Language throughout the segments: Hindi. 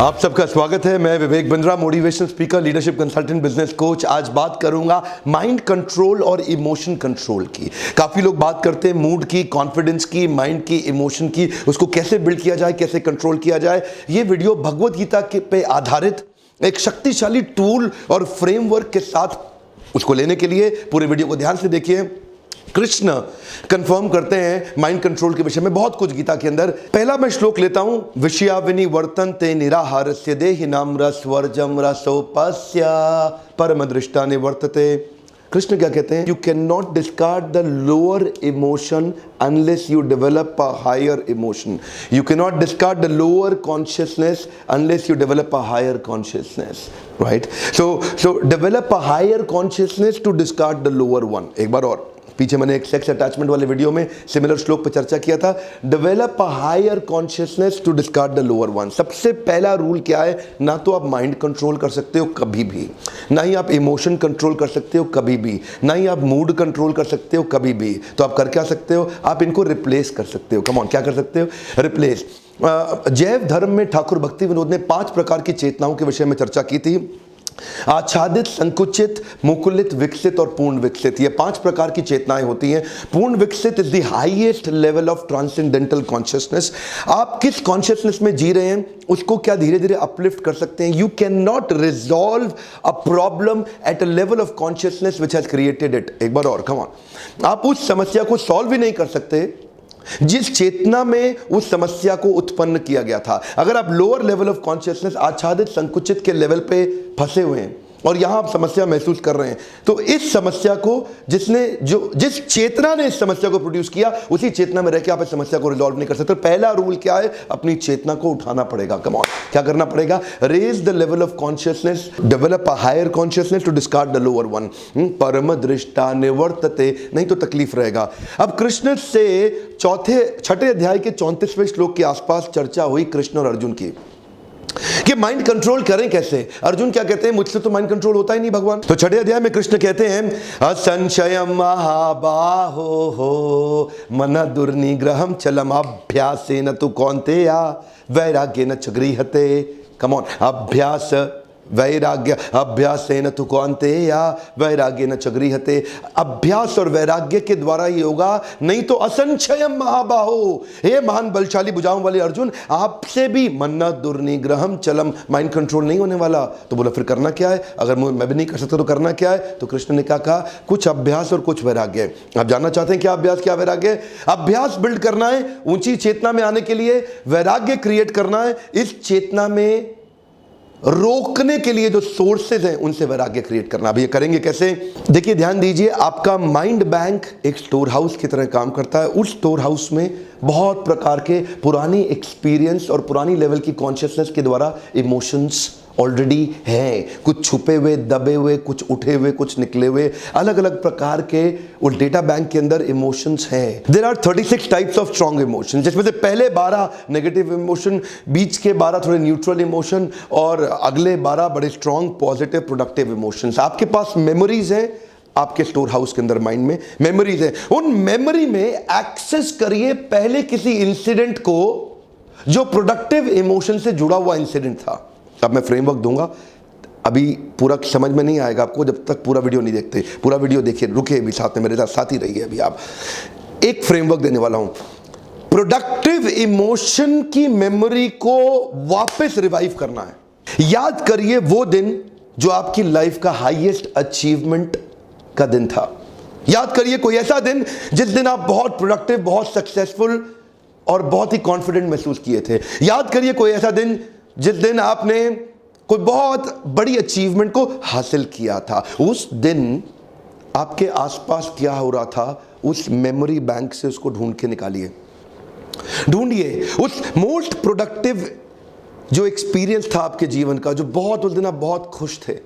आप सबका स्वागत है। मैं Vivek Bindra, motivational speaker, leadership consultant, business coach. आज बात करूंगा माइंड कंट्रोल और इमोशन कंट्रोल की। काफी लोग बात करते हैं मूड की, कॉन्फिडेंस की, माइंड की, इमोशन की, उसको कैसे बिल्ड किया जाए, कैसे कंट्रोल किया जाए। ये वीडियो भगवत गीता के पे आधारित एक शक्तिशाली टूल और फ्रेमवर्क के साथ उसको लेने के लिए पूरे वीडियो को ध्यान से देखिए। कृष्ण कंफर्म करते हैं माइंड कंट्रोल के विषय में बहुत कुछ गीता के अंदर। पहला मैं श्लोक लेता हूं, विषयाविनी वर्तन्ते निराहारस्य देहिनाम रसवर्जम रसोपस्य परम दृष्टा निवर्तते। कृष्ण क्या कहते हैं? You can not discard the lower emotion unless you develop a higher emotion. You can not discard the lower consciousness unless you develop a higher consciousness, right? So develop a higher consciousness to discard the lower one. एक बार और, पीछे मैंने एक सेक्स अटैचमेंट वाले वीडियो में सिमिलर श्लोक पर चर्चा किया था। Develop a higher consciousness to discard the lower one. सबसे पहला रूल क्या है? ना तो आप माइंड कंट्रोल कर सकते हो कभी भी, ना ही आप इमोशन कंट्रोल कर सकते हो कभी भी, ना ही आप मूड कंट्रोल कर सकते हो कभी भी। तो आप कर क्या सकते हो? आप इनको रिप्लेस कर सकते हो। कम ऑन, क्या कर सकते हो? रिप्लेस। जैव धर्म में ठाकुर भक्ति विनोद ने 5 प्रकार की चेतनाओं के विषय में चर्चा की थी। आच्छादित, संकुचित, मुकुलित, विकसित और पूर्ण विकसित। ये 5 प्रकार की चेतनाएं होती हैं। पूर्ण विकसित is the highest level of transcendental consciousness. आप किस कॉन्शियसनेस में जी रहे हैं उसको क्या धीरे धीरे अपलिफ्ट कर सकते हैं। You can not resolve a problem at a level of consciousness which has created it. एक बार और, कम ऑन। आप उस समस्या को सॉल्व ही नहीं कर सकते जिस चेतना में उस समस्या को उत्पन्न किया गया था। अगर आप लोअर लेवल ऑफ कॉन्शियसनेस, आच्छादित, संकुचित के लेवल पे फंसे हुए हैं और यहां आप समस्या महसूस कर रहे हैं, तो इस समस्या को जिस चेतना ने इस समस्या को प्रोड्यूस किया, उसी चेतना में रह के आप इस समस्या को रिजॉल्व नहीं कर सकते। पहला रूल क्या है? अपनी चेतना को उठाना पड़ेगा। कम ऑन, क्या करना पड़ेगा? Raise the level of consciousness, develop a higher consciousness to discard the lower one. परम दृष्टा निवर्तते, नहीं तो तकलीफ रहेगा। अब कृष्ण से 6ठे अध्याय के 34वें श्लोक के आसपास चर्चा हुई कृष्ण और अर्जुन की कि माइंड कंट्रोल करें कैसे। अर्जुन क्या कहते हैं? मुझसे तो माइंड कंट्रोल होता ही नहीं भगवान। तो 6ठे अध्याय में कृष्ण कहते हैं, असंशयम महाबाहो हो मन दुर्निग्रहम चलम अभ्यासेन तु कौन्तेय वैराग्येन च गृह्यते। कम ऑन, अभ्यास वैराग्य, अभ्यासेन तु कौन्तेय वैराग्येन च गृह्यते। अभ्यास और वैराग्य के द्वारा ये होगा, नहीं तो असंशयम महाबाहो, हे महान बलशाली भुजाओं वाले अर्जुन, आपसे भी मन्ना दुर्निग्रहम चलम, माइंड कंट्रोल नहीं होने वाला। तो बोला फिर करना क्या है? अगर मैं भी नहीं कर सकता तो करना क्या है? तो कृष्ण ने क्या कहा? कुछ अभ्यास और कुछ वैराग्य। आप जानना चाहते हैं क्या अभ्यास क्या वैराग्य? अभ्यास बिल्ड करना है ऊंची चेतना में आने के लिए, वैराग्य क्रिएट करना है इस चेतना में रोकने के लिए जो सोर्सेज हैं उनसे वैराग्य क्रिएट करना। अब ये करेंगे कैसे? देखिए, ध्यान दीजिए, आपका माइंड बैंक एक स्टोर हाउस की तरह काम करता है। उस स्टोर हाउस में बहुत प्रकार के पुरानी एक्सपीरियंस और पुरानी लेवल की कॉन्शियसनेस के द्वारा इमोशंस ऑलरेडी हैं। कुछ छुपे हुए, दबे हुए, कुछ उठे हुए, कुछ निकले हुए, अलग अलग प्रकार के उस डेटा बैंक के अंदर इमोशंस हैं। There are 36 types of strong emotion, जिसमें से पहले 12 नेगेटिव इमोशन, बीच के 12 थोड़े न्यूट्रल इमोशन और अगले 12 बड़े स्ट्रॉन्ग पॉजिटिव प्रोडक्टिव इमोशंस। आपके पास मेमोरीज हैं, आपके स्टोर हाउस के अंदर माइंड में मेमोरीज हैं। उन मेमोरी में एक्सेस करिए पहले किसी इंसिडेंट को जो प्रोडक्टिव इमोशन से जुड़ा हुआ इंसिडेंट था। अब मैं फ्रेमवर्क दूंगा, अभी पूरा समझ में नहीं आएगा आपको जब तक पूरा वीडियो नहीं देखते। पूरा वीडियो देखिए, रुके भी साथ में, मेरे साथ ही रहिए। अभी आप एक फ्रेमवर्क देने वाला हूं। प्रोडक्टिव इमोशन की मेमोरी को वापस रिवाइव करना है। याद करिए वो दिन जो आपकी लाइफ का हाईएस्ट अचीवमेंट का दिन था। याद करिए कोई ऐसा दिन जिस दिन आप बहुत प्रोडक्टिव, बहुत सक्सेसफुल और बहुत ही कॉन्फिडेंट महसूस किए थे। याद करिए कोई ऐसा दिन जिस दिन आपने कोई बहुत बड़ी अचीवमेंट को हासिल किया था। उस दिन आपके आसपास क्या हो रहा था, उस मेमोरी बैंक से उसको ढूंढ के निकालिए। ढूंढिए उस मोस्ट प्रोडक्टिव जो एक्सपीरियंस था आपके जीवन का, जो बहुत उस दिन आप बहुत खुश थे।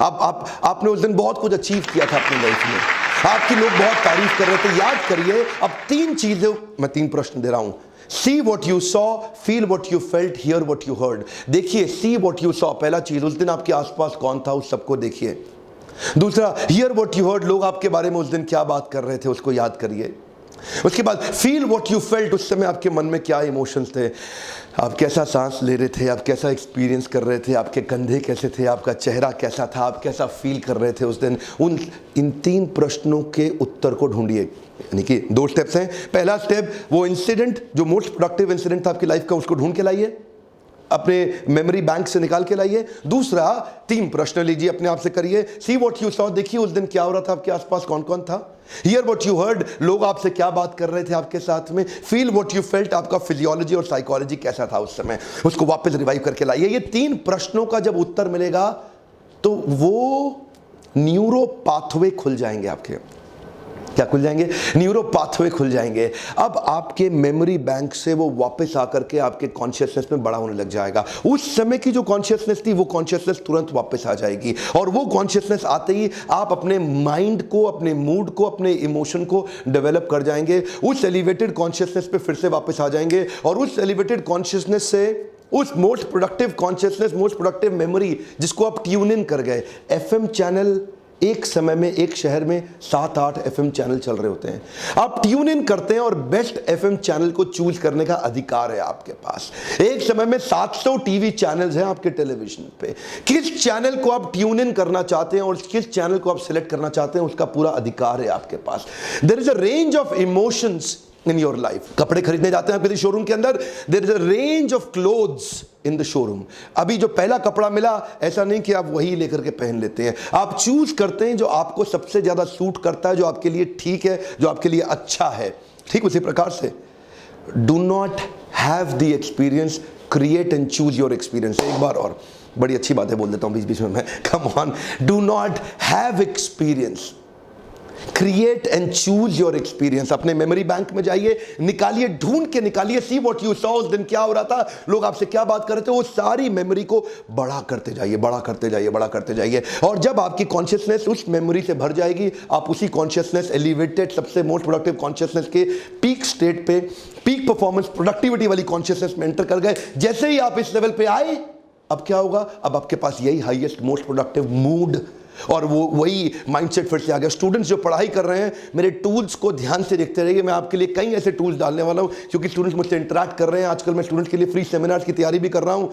आपने उस दिन बहुत कुछ अचीव किया था अपनी लाइफ में, आपकी लोग बहुत तारीफ कर रहे थे। याद करिए। अब 3 चीजें, मैं 3 प्रश्न दे रहा हूं। See what you saw, feel what you felt, hear what you heard। देखिए, see what you saw, पहला चीज, उस दिन आपके आसपास कौन था, उस सबको देखिए। दूसरा, hear what you heard, लोग आपके बारे में उस दिन क्या बात कर रहे थे, उसको याद करिए। उसके बाद फील व्हाट यू फेल्ट, उस समय आपके मन में क्या इमोशंस थे, आप कैसा सांस ले रहे थे, आप कैसा एक्सपीरियंस कर रहे थे, आपके कंधे कैसे थे, आपका चेहरा कैसा था, आप कैसा फील कर रहे थे उस दिन। इन 3 प्रश्नों के उत्तर को ढूंढिए। यानी कि 2 स्टेप्स हैं। पहला स्टेप, वो इंसिडेंट जो मोस्ट प्रोडक्टिव इंसिडेंट था आपकी लाइफ का, उसको ढूंढ के लाइए, अपने मेमोरी बैंक से निकाल के लाइए। दूसरा, 3 प्रश्न लीजिए, अपने आप से करिए। सी व्हाट यू सॉ, देखिए उस दिन क्या हो रहा था आपके आसपास, कौन कौन था। हियर व्हाट यू हर्ड, लोग आपसे क्या बात कर रहे थे आपके साथ में। फील व्हाट यू फेल्ट, आपका फिजियोलॉजी और साइकोलॉजी कैसा था उस समय, उसको वापस रिवाइव करके लाइए। ये 3 प्रश्नों का जब उत्तर मिलेगा तो वो न्यूरो पाथवे खुल जाएंगे आपके। क्या खुल जाएंगे? न्यूरो पाथवे खुल जाएंगे। अब आपके मेमोरी बैंक से वो वापस आकर के आपके कॉन्शियसनेस में बड़ा होने लग जाएगा। उस समय की जो कॉन्शियसनेस थी वो कॉन्शियसनेस तुरंत वापस आ जाएगी, और वो कॉन्शियसनेस आते ही आप अपने माइंड को, अपने मूड को, अपने इमोशन को डेवलप कर जाएंगे। उस एलिवेटेड कॉन्शियसनेस पे फिर से वापस आ जाएंगे, और उस एलिवेटेड कॉन्शियसनेस से उस most productive consciousness, most productive memory जिसको आप ट्यून इन कर गए। एफएम चैनल, एक समय में एक शहर में 7-8 एफएम चैनल चल रहे होते हैं। आप ट्यून इन करते हैं और बेस्ट एफएम चैनल को चूज करने का अधिकार है आपके पास। एक समय में 700 टीवी चैनल्स हैं आपके टेलीविजन पे। किस चैनल को आप ट्यून इन करना चाहते हैं और किस चैनल को आप सिलेक्ट करना चाहते हैं, उसका पूरा अधिकार है आपके पास। There is a range of emotions in your life. कपड़े खरीदने जाते हैं आप किसी शोरूम के अंदर, there is a range of clothes in the showroom. अभी जो पहला कपड़ा मिला, ऐसा नहीं कि आप वही लेकर के पहन लेते हैं, आप चूज करते हैं जो आपको सबसे ज्यादा सूट करता है, जो आपके लिए ठीक है, जो आपके लिए अच्छा है। ठीक उसी प्रकार से do not have the experience, create and choose your experience. एक बार और बड़ी अच्छी बातें बोल देता हूं बीच बीच में मैं, come on. Do not have experience, create and choose your experience. अपने मेमोरी बैंक में जाइए, निकालिए, ढूंढ के निकालिए। सी व्हाट यू सॉ, उस दिन क्या हो रहा था, लोग आपसे क्या बात कर रहे थे, वो सारी मेमोरी को बड़ा करते जाइए, बड़ा करते जाइए, बड़ा करते जाइए। और जब आपकी कॉन्शियसनेस उस मेमोरी से भर जाएगी, आप उसी कॉन्शियसनेस, एलिवेटेड, सबसे मोस्ट प्रोडक्टिव कॉन्शियसनेस के पीक स्टेट पे, पीक परफॉर्मेंस, प्रोडक्टिविटी वाली कॉन्शियसनेस में एंटर कर गए। जैसे ही आप इस लेवल पे आए, अब क्या होगा, अब आपके पास यही हाईएस्ट मोस्ट प्रोडक्टिव मूड और वो वही माइंडसेट फिर से आ गया। स्टूडेंट्स जो पढ़ाई कर रहे हैं, मेरे टूल्स को ध्यान से देखते रहिए। मैं आपके लिए कई ऐसे टूल्स डालने वाला हूं, क्योंकि स्टूडेंट्स मुझसे इंटरेक्ट कर रहे हैं। आजकल मैं स्टूडेंट्स के लिए फ्री सेमिनार्स की तैयारी भी कर रहा हूं।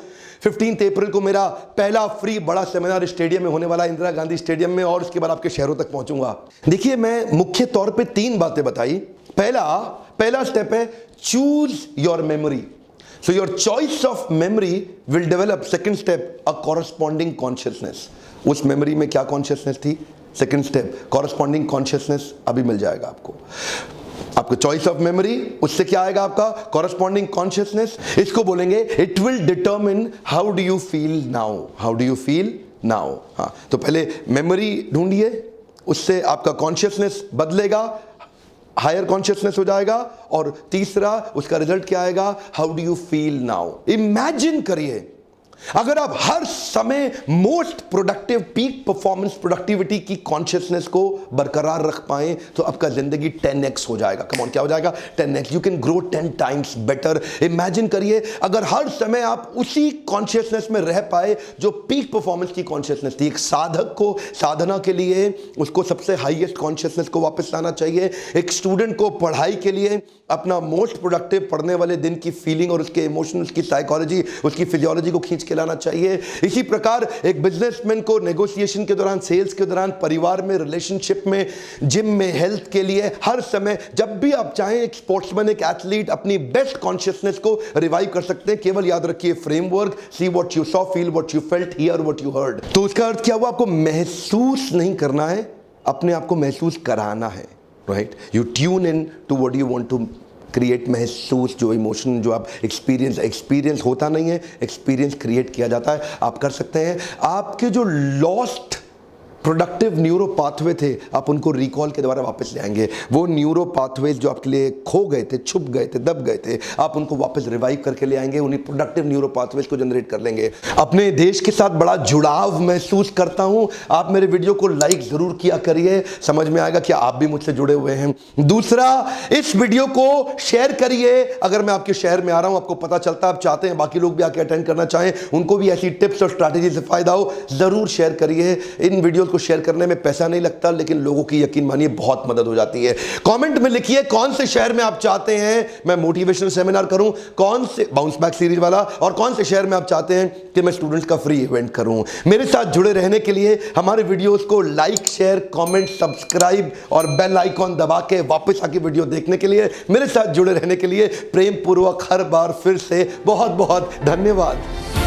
15 अप्रैल को मेरा पहला फ्री बड़ा सेमिनार स्टेडियम में होने वाला है, इंदिरा गांधी स्टेडियम में, और उसके बाद आपके शहरों तक पहुंचूंगा। देखिए, मैं मुख्य तौर पर 3 बातें बताई। पहला स्टेप है choose your memory. So your choice of memory will develop, second step, a corresponding consciousness. उस मेमोरी में क्या कॉन्शियसनेस थी, सेकंड स्टेप कॉरस्पॉन्डिंग कॉन्शियसनेस अभी मिल जाएगा आपको। आपको चॉइस ऑफ मेमोरी, उससे क्या आएगा आपका कॉरस्पॉन्डिंग कॉन्शियसनेस। इसको बोलेंगे it will determine how do you feel now, how do you feel now. हाँ, तो पहले मेमोरी ढूंढिए, उससे आपका कॉन्शियसनेस बदलेगा, हायर कॉन्शियसनेस हो जाएगा, और तीसरा उसका रिजल्ट क्या आएगा, how do you feel now. Imagine करिए अगर आप हर समय most productive, peak performance, productivity की कॉन्शियसनेस को बरकरार रख पाए, तो आपका जिंदगी 10x हो जाएगा। कम ऑन, क्या हो जाएगा, 10x। You can grow 10 times better. Imagine करिए अगर हर समय आप उसी कॉन्शियसनेस में रह पाए जो पीक परफॉर्मेंस की कॉन्शियसनेस थी। एक साधक को साधना के लिए उसको सबसे हाईएस्ट कॉन्शियसनेस को वापस लाना चाहिए। एक स्टूडेंट को पढ़ाई के लिए अपना मोस्ट प्रोडक्टिव पढ़ने वाले दिन की फीलिंग और उसके इमोशन, उसकी साइकोलॉजी, उसकी फिजियोलॉजी को खींच के लाना चाहिए। इसी प्रकार एक बिजनेसमैन को नेगोशिएशन के दौरान, सेल्स के दौरान, परिवार में, रिलेशनशिप में, जिम में, हेल्थ के लिए, हर समय जब भी आप चाहें, एक स्पोर्ट्समैन, एक एथलीट अपनी बेस्ट कॉन्शियसनेस को रिवाइव कर सकते हैं। केवल याद रखिए framework, see what you saw, feel what you felt, here what you heard. तो उसका अर्थ क्या हुआ, आपको महसूस नहीं करना है, अपने आप को महसूस कराना है। Right, you tune in to what you want to create. महसूस, जो इमोशन, जो आप एक्सपीरियंस होता नहीं है, एक्सपीरियंस क्रिएट किया जाता है। आप कर सकते हैं। आपके जो लॉस्ट प्रोडक्टिव न्यूरो पाथवे थे, आप उनको रिकॉल के द्वारा वापस ले आएंगे। वो न्यूरो पाथवेज जो आपके लिए खो गए थे, छुप गए थे, दब गए थे, आप उनको वापस रिवाइव करके ले आएंगे। उन्हीं प्रोडक्टिव न्यूरो पाथवेज को जनरेट कर लेंगे। अपने देश के साथ बड़ा जुड़ाव महसूस करता हूं। आप मेरे वीडियो को लाइक जरूर किया करिए, समझ में आएगा कि आप भी मुझसे जुड़े हुए हैं। दूसरा, इस वीडियो को शेयर करिए। अगर मैं आपके शहर में आ रहा हूं, आपको पता चलता है, आप चाहते हैं बाकी लोग भी आके अटेंड करना चाहें, उनको भी ऐसी टिप्स और स्ट्रैटेजी से फायदा हो, जरूर शेयर करिए। इन वीडियो को शेयर करने में पैसा नहीं लगता, लेकिन लोगों की यकीन मानिए बहुत मदद हो जाती है। कमेंट में लिखिए कौन से शहर में आप चाहते हैं मैं मोटिवेशनल सेमिनार करूं, कौन से बाउंस बैक सीरीज वाला, और कौन से शहर में आप चाहते हैं कि मैं स्टूडेंट्स का फ्री इवेंट करूं। मेरे साथ जुड़े रहने के लिए हमारे वीडियोस को लाइक, शेयर, कमेंट, सब्सक्राइब और बेल आइकॉन दबा के वापस आके वीडियो देखने के लिए, मेरे साथ जुड़े रहने के लिए प्रेम पूर्वक हर बार फिर से बहुत बहुत धन्यवाद।